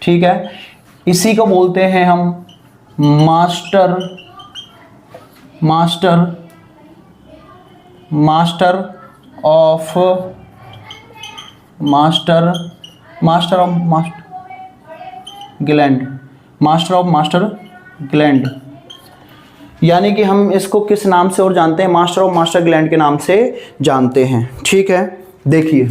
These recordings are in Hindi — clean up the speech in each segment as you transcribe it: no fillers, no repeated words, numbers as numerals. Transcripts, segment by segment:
ठीक है, इसी को बोलते हैं हम मास्टर ऑफ ग्लैंड, यानी कि हम इसको किस नाम से और जानते हैं, मास्टर ग्लैंड के नाम से जानते हैं। ठीक है, देखिए,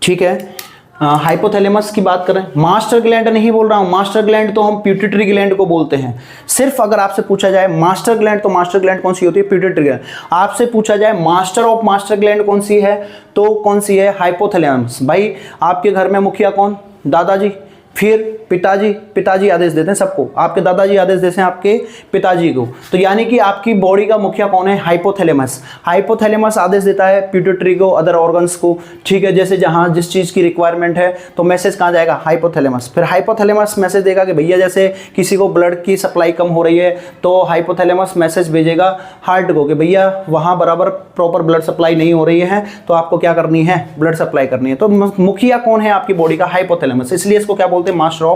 ठीक है, हाइपोथैलेमस की बात करें, मास्टर ग्लैंड नहीं बोल रहा हूं, मास्टर ग्लैंड तो हम पिट्यूटरी ग्लैंड को बोलते हैं। सिर्फ अगर आपसे पूछा जाए मास्टर ग्लैंड, तो मास्टर ग्लैंड कौन सी होती है, पिट्यूटरी ग्लैंड। आपसे पूछा जाए मास्टर ऑफ मास्टर ग्लैंड कौन सी है, तो कौन सी है, हाइपोथैलेमस। भाई आपके घर में मुखिया कौन, दादाजी, फिर पिताजी आदेश देते हैं सबको, आपके दादाजी आदेश देते हैं आपके पिताजी को, तो यानी कि आपकी बॉडी का मुखिया कौन है, हाइपोथैलेमस। हाइपोथैलेमस आदेश देता है पिट्यूटरी को, अदर ऑर्गन्स को। ठीक है, जैसे जहां जिस चीज की रिक्वायरमेंट है तो मैसेज कहां जाएगा, हाइपोथैलेमस। फिर हाइपोथैलेमस मैसेज देगा कि भैया जैसे किसी को ब्लड की सप्लाई कम हो रही है तो हाइपोथैलेमस मैसेज भेजेगा हार्ट को कि भैया वहां बराबर प्रॉपर ब्लड सप्लाई नहीं हो रही है, तो आपको क्या करनी है, ब्लड सप्लाई करनी है। तो मुखिया कौन है आपकी बॉडी का, हाइपोथैलेमस, इसलिए इसको क्या बोलते हैं, मास्टर ऑफ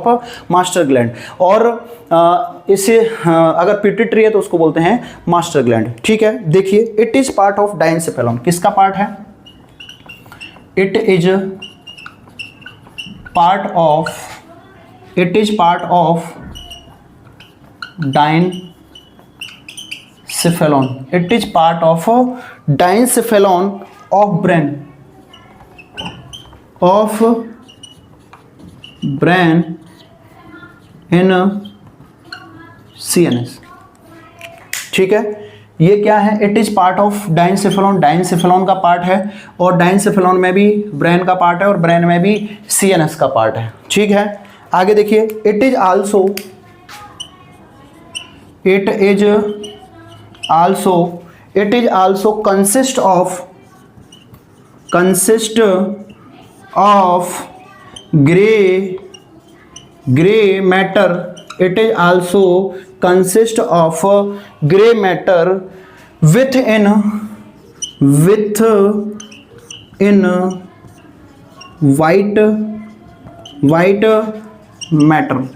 मास्टर ग्लैंड। और इसे अगर पिट्यूटरी है तो उसको बोलते हैं मास्टर ग्लैंड। ठीक है, देखिए, it is part of diencephalon, किसका पार्ट है, it is part of diencephalon, it is part of diencephalon of brain in CNS। ठीक है, ये क्या है, it is part of diencephalon, diencephalon का पार्ट है, और डायंसेफेलॉन में भी ब्रेन का पार्ट है और ब्रेन में भी CNS का पार्ट है। ठीक है, आगे देखिए, it is also consist of gray matter, it is also consist of gray matter within white matter,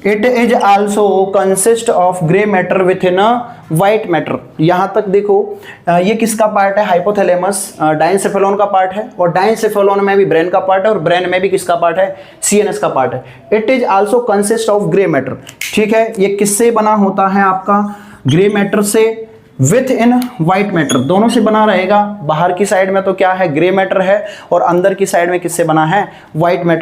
it is also consist of gray matter within white matter. यहां तक देखो, ये किसका पार्ट है, हाइपोथैलेमस, डायंसेफेलॉन का पार्ट है, और डायंसेफेलॉन में भी ब्रेन का पार्ट है, और ब्रेन में भी किसका पार्ट है, CNS का पार्ट है। It is also consist of grey matter. ठीक है, ये किससे बना होता है आपका, ग्रे मैटर से, विथ इन व्हाइट मैटर, दोनों से बना रहेगा। बाहर की साइड में तो क्या है, ग्रे मैटर है, और अंदर की साइड में किससे बना है, व्हाइट मैटर